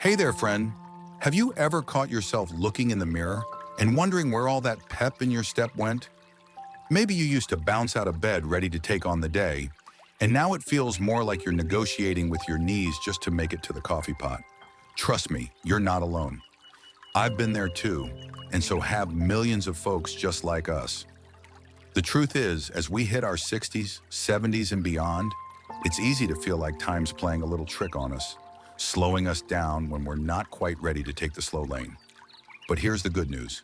Hey there, friend. Have you ever caught yourself looking in the mirror and wondering where all that pep in your step went? Maybe you used to bounce out of bed ready to take on the day, and now it feels more like you're negotiating with your knees just to make it to the coffee pot. Trust me, you're not alone. I've been there too, and so have millions of folks just like us. The truth is, as we hit our 60s, 70s, and beyond, it's easy to feel like time's playing a little trick on us, slowing us down when we're not quite ready to take the slow lane. But here's the good news.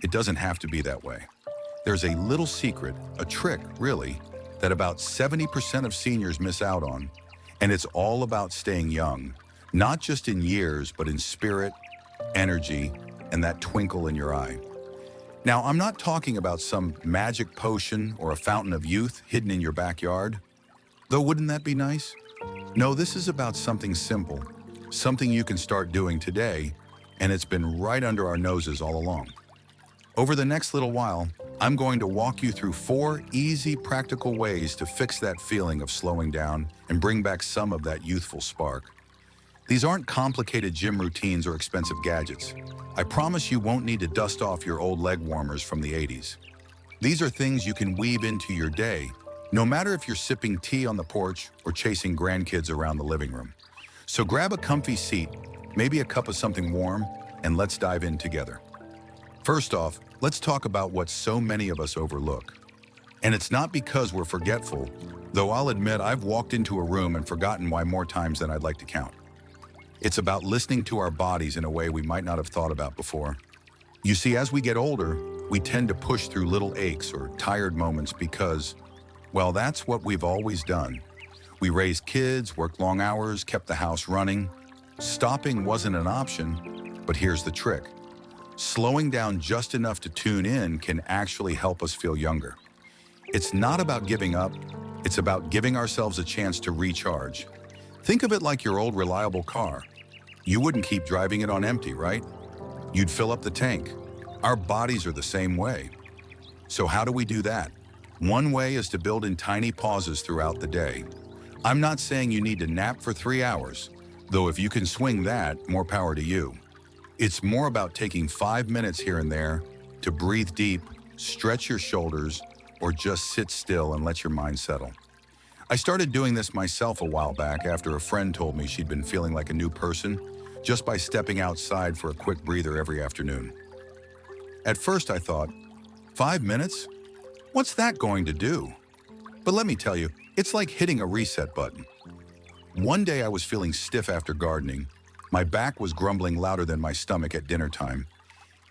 It doesn't have to be that way. There's a little secret, a trick, really, that about 70% of seniors miss out on, and it's all about staying young, not just in years, but in spirit, energy, and that twinkle in your eye. Now, I'm not talking about some magic potion or a fountain of youth hidden in your backyard, though wouldn't that be nice? No, this is about something simple, something you can start doing today, and it's been right under our noses all along. Over the next little while, I'm going to walk you through 4 easy, practical ways to fix that feeling of slowing down and bring back some of that youthful spark. These aren't complicated gym routines or expensive gadgets. I promise you won't need to dust off your old leg warmers from the 80s. These are things you can weave into your day, no matter if you're sipping tea on the porch or chasing grandkids around the living room. So grab a comfy seat, maybe a cup of something warm, and let's dive in together. First off, let's talk about what so many of us overlook. And it's not because we're forgetful, though I'll admit I've walked into a room and forgotten why more times than I'd like to count. It's about listening to our bodies in a way we might not have thought about before. You see, as we get older, we tend to push through little aches or tired moments because, well, that's what we've always done. We raised kids, worked long hours, kept the house running. Stopping wasn't an option, but here's the trick. Slowing down just enough to tune in can actually help us feel younger. It's not about giving up, it's about giving ourselves a chance to recharge. Think of it like your old reliable car. You wouldn't keep driving it on empty, right? You'd fill up the tank. Our bodies are the same way. So how do we do that? One way is to build in tiny pauses throughout the day. I'm not saying you need to nap for 3 hours, though if you can swing that, more power to you. It's more about taking 5 minutes here and there to breathe deep, stretch your shoulders, or just sit still and let your mind settle. I started doing this myself a while back after a friend told me she'd been feeling like a new person just by stepping outside for a quick breather every afternoon. At first I thought, 5 minutes? What's that going to do? But let me tell you, it's like hitting a reset button. One day I was feeling stiff after gardening. My back was grumbling louder than my stomach at dinner time,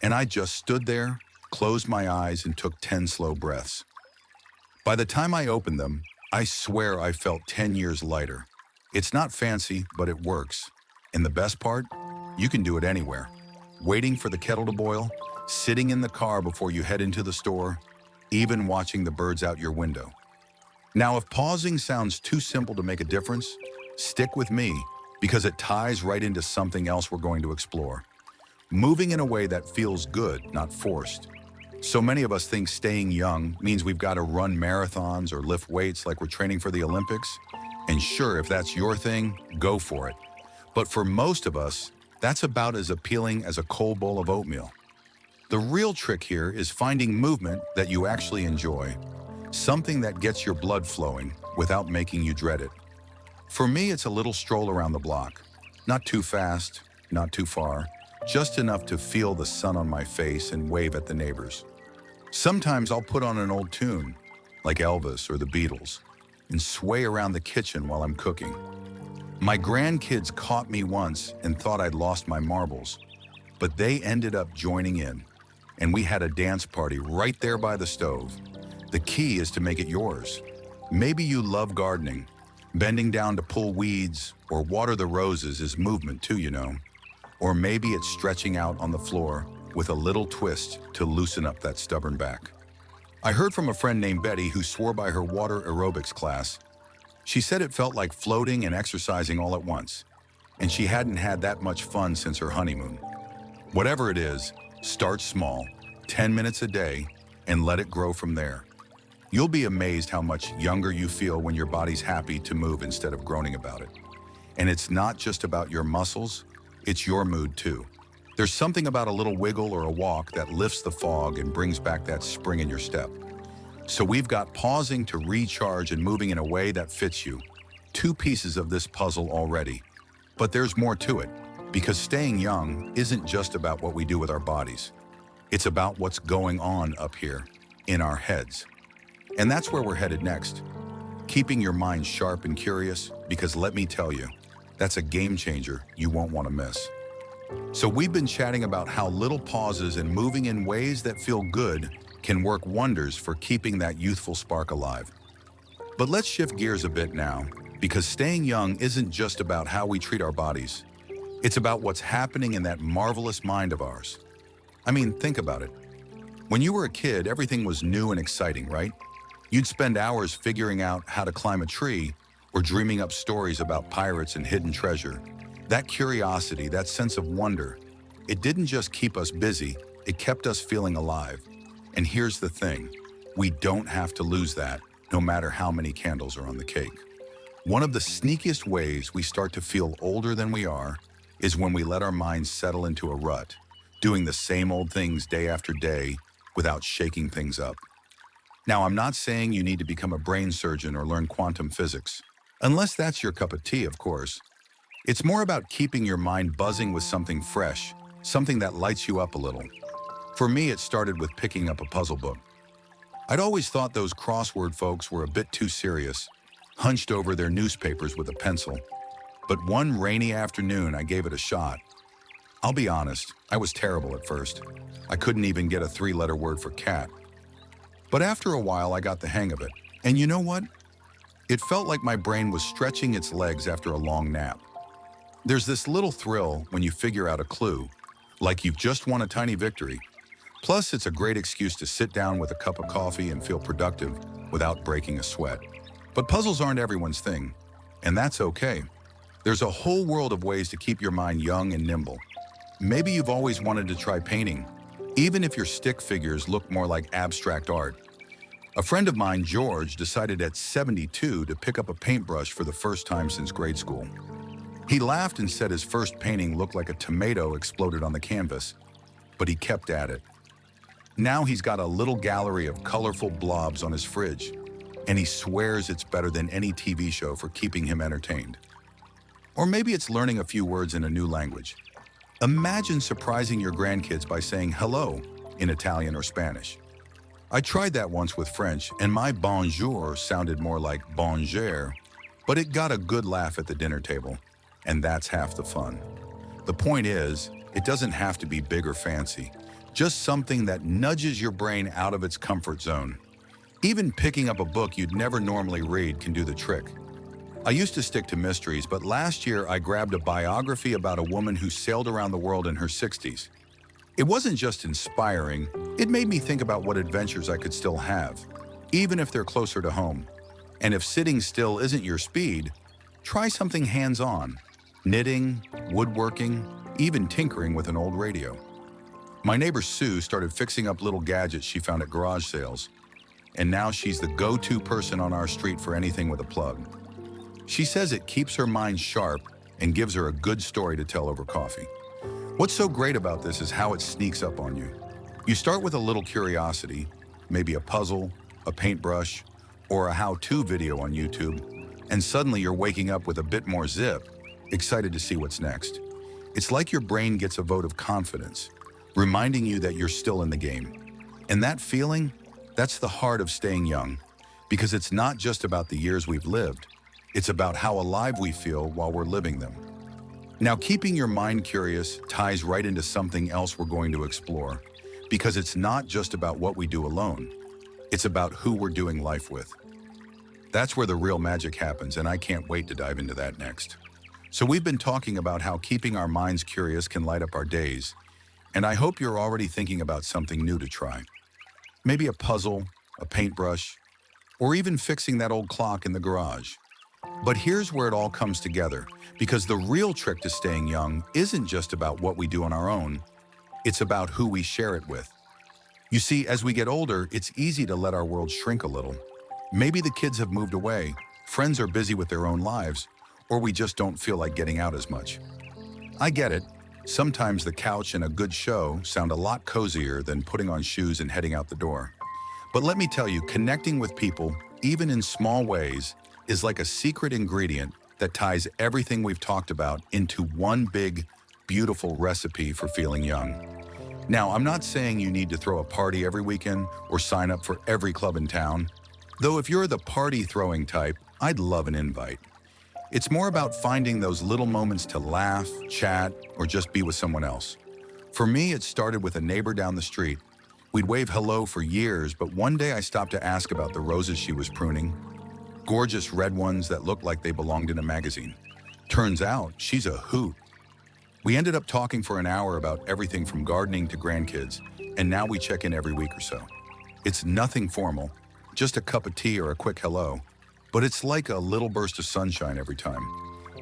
and I just stood there, closed my eyes, and took 10 slow breaths. By the time I opened them, I swear I felt 10 years lighter. It's not fancy, but it works. And the best part? You can do it anywhere. Waiting for the kettle to boil, sitting in the car before you head into the store, even watching the birds out your window. Now, if pausing sounds too simple to make a difference, stick with me, because it ties right into something else we're going to explore. Moving in a way that feels good, not forced. So many of us think staying young means we've got to run marathons or lift weights like we're training for the Olympics. And sure, if that's your thing, go for it. But for most of us, that's about as appealing as a cold bowl of oatmeal. The real trick here is finding movement that you actually enjoy, something that gets your blood flowing without making you dread it. For me, it's a little stroll around the block. Not too fast, not too far, just enough to feel the sun on my face and wave at the neighbors. Sometimes I'll put on an old tune, like Elvis or the Beatles, and sway around the kitchen while I'm cooking. My grandkids caught me once and thought I'd lost my marbles, but they ended up joining in, and we had a dance party right there by the stove. The key is to make it yours. Maybe you love gardening. Bending down to pull weeds or water the roses is movement too, you know. Or maybe it's stretching out on the floor with a little twist to loosen up that stubborn back. I heard from a friend named Betty who swore by her water aerobics class. She said it felt like floating and exercising all at once, and she hadn't had that much fun since her honeymoon. Whatever it is, start small, 10 minutes a day, and let it grow from there. You'll be amazed how much younger you feel when your body's happy to move instead of groaning about it. And it's not just about your muscles, it's your mood too. There's something about a little wiggle or a walk that lifts the fog and brings back that spring in your step. So we've got pausing to recharge and moving in a way that fits you. Two pieces of this puzzle already. But there's more to it, because staying young isn't just about what we do with our bodies. It's about what's going on up here, in our heads. And that's where we're headed next. Keeping your mind sharp and curious, because let me tell you, that's a game changer you won't want to miss. So we've been chatting about how little pauses and moving in ways that feel good can work wonders for keeping that youthful spark alive. But let's shift gears a bit now, because staying young isn't just about how we treat our bodies. It's about what's happening in that marvelous mind of ours. I mean, think about it. When you were a kid, everything was new and exciting, right? You'd spend hours figuring out how to climb a tree or dreaming up stories about pirates and hidden treasure. That curiosity, that sense of wonder, it didn't just keep us busy, it kept us feeling alive. And here's the thing, we don't have to lose that, no matter how many candles are on the cake. One of the sneakiest ways we start to feel older than we are is when we let our minds settle into a rut, doing the same old things day after day without shaking things up. Now, I'm not saying you need to become a brain surgeon or learn quantum physics, unless that's your cup of tea, of course. It's more about keeping your mind buzzing with something fresh, something that lights you up a little. For me, it started with picking up a puzzle book. I'd always thought those crossword folks were a bit too serious, hunched over their newspapers with a pencil. But one rainy afternoon, I gave it a shot. I'll be honest, I was terrible at first. I couldn't even get a three-letter word for cat. But after a while, I got the hang of it. And you know what? It felt like my brain was stretching its legs after a long nap. There's this little thrill when you figure out a clue, like you've just won a tiny victory. Plus, it's a great excuse to sit down with a cup of coffee and feel productive without breaking a sweat. But puzzles aren't everyone's thing, and that's okay. There's a whole world of ways to keep your mind young and nimble. Maybe you've always wanted to try painting, even if your stick figures look more like abstract art. A friend of mine, George, decided at 72 to pick up a paintbrush for the first time since grade school. He laughed and said his first painting looked like a tomato exploded on the canvas, but he kept at it. Now he's got a little gallery of colorful blobs on his fridge, and he swears it's better than any TV show for keeping him entertained. Or maybe it's learning a few words in a new language. Imagine surprising your grandkids by saying hello in Italian or Spanish. I tried that once with French, and my bonjour sounded more like bonjour, but it got a good laugh at the dinner table, and that's half the fun. The point is, it doesn't have to be big or fancy. Just something that nudges your brain out of its comfort zone. Even picking up a book you'd never normally read can do the trick. I used to stick to mysteries, but last year I grabbed a biography about a woman who sailed around the world in her 60s. It wasn't just inspiring, it made me think about what adventures I could still have, even if they're closer to home. And if sitting still isn't your speed, try something hands-on. Knitting, woodworking, even tinkering with an old radio. My neighbor Sue started fixing up little gadgets she found at garage sales, and now she's the go-to person on our street for anything with a plug. She says it keeps her mind sharp and gives her a good story to tell over coffee. What's so great about this is how it sneaks up on you. You start with a little curiosity, maybe a puzzle, a paintbrush, or a how-to video on YouTube, and suddenly you're waking up with a bit more zip, excited to see what's next. It's like your brain gets a vote of confidence, reminding you that you're still in the game. And that feeling, that's the heart of staying young, because it's not just about the years we've lived, it's about how alive we feel while we're living them. Now, keeping your mind curious ties right into something else we're going to explore, because it's not just about what we do alone, it's about who we're doing life with. That's where the real magic happens, and I can't wait to dive into that next. So we've been talking about how keeping our minds curious can light up our days, and I hope you're already thinking about something new to try. Maybe a puzzle, a paintbrush, or even fixing that old clock in the garage. But here's where it all comes together, because the real trick to staying young isn't just about what we do on our own, it's about who we share it with. You see, as we get older, it's easy to let our world shrink a little. Maybe the kids have moved away, friends are busy with their own lives, or we just don't feel like getting out as much. I get it. Sometimes the couch and a good show sound a lot cozier than putting on shoes and heading out the door. But let me tell you, connecting with people, even in small ways, is like a secret ingredient that ties everything we've talked about into one big, beautiful recipe for feeling young. Now, I'm not saying you need to throw a party every weekend or sign up for every club in town, though if you're the party-throwing type, I'd love an invite. It's more about finding those little moments to laugh, chat, or just be with someone else. For me, it started with a neighbor down the street. We'd wave hello for years, but one day I stopped to ask about the roses she was pruning. Gorgeous red ones that looked like they belonged in a magazine. Turns out, she's a hoot. We ended up talking for an hour about everything from gardening to grandkids, and now we check in every week or so. It's nothing formal, just a cup of tea or a quick hello, but it's like a little burst of sunshine every time.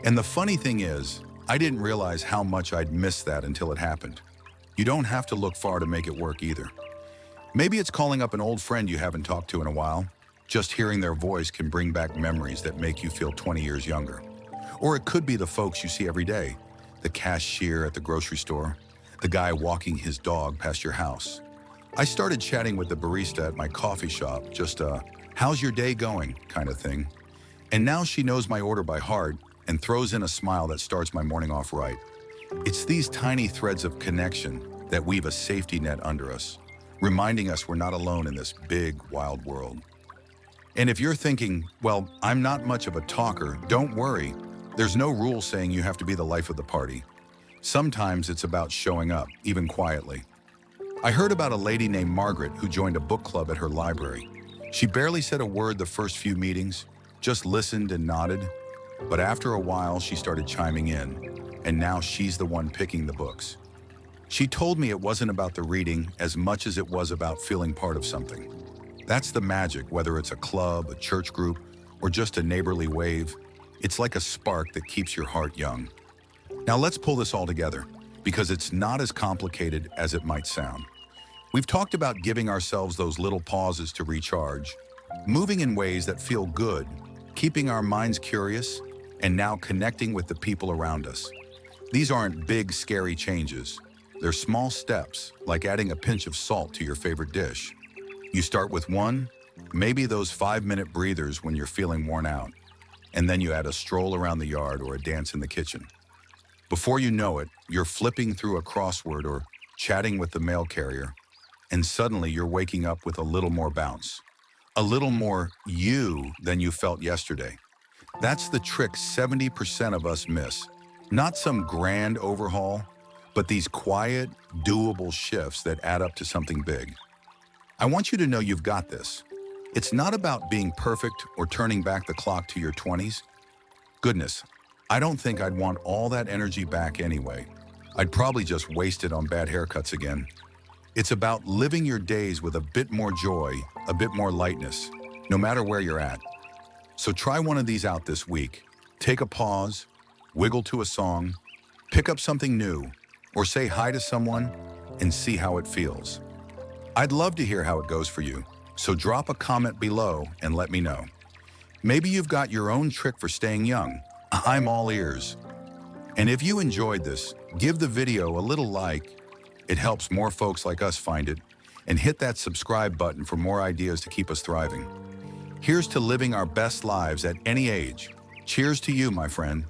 And the funny thing is, I didn't realize how much I'd missed that until it happened. You don't have to look far to make it work either. Maybe it's calling up an old friend you haven't talked to in a while. Just hearing their voice can bring back memories that make you feel 20 years younger. Or it could be the folks you see every day, the cashier at the grocery store, the guy walking his dog past your house. I started chatting with the barista at my coffee shop, just a "how's your day going" kind of thing. And now she knows my order by heart and throws in a smile that starts my morning off right. It's these tiny threads of connection that weave a safety net under us, reminding us we're not alone in this big, wild world. And if you're thinking, well, I'm not much of a talker, don't worry. There's no rule saying you have to be the life of the party. Sometimes it's about showing up, even quietly. I heard about a lady named Margaret who joined a book club at her library. She barely said a word the first few meetings, just listened and nodded. But after a while, she started chiming in, and now she's the one picking the books. She told me it wasn't about the reading as much as it was about feeling part of something. That's the magic, whether it's a club, a church group, or just a neighborly wave. It's like a spark that keeps your heart young. Now let's pull this all together, because it's not as complicated as it might sound. We've talked about giving ourselves those little pauses to recharge, moving in ways that feel good, keeping our minds curious, and now connecting with the people around us. These aren't big, scary changes. They're small steps, like adding a pinch of salt to your favorite dish. You start with one, maybe those 5-minute breathers when you're feeling worn out, and then you add a stroll around the yard or a dance in the kitchen. Before you know it, you're flipping through a crossword or chatting with the mail carrier, and suddenly you're waking up with a little more bounce, a little more you than you felt yesterday. That's the trick 70% of us miss. Not some grand overhaul, but these quiet, doable shifts that add up to something big. I want you to know you've got this. It's not about being perfect or turning back the clock to your 20s. Goodness, I don't think I'd want all that energy back anyway. I'd probably just waste it on bad haircuts again. It's about living your days with a bit more joy, a bit more lightness, no matter where you're at. So try one of these out this week. Take a pause, wiggle to a song, pick up something new, or say hi to someone and see how it feels. I'd love to hear how it goes for you, so drop a comment below and let me know. Maybe you've got your own trick for staying young. I'm all ears. And if you enjoyed this, give the video a little like. It helps more folks like us find it, and hit that subscribe button for more ideas to keep us thriving. Here's to living our best lives at any age. Cheers to you, my friend.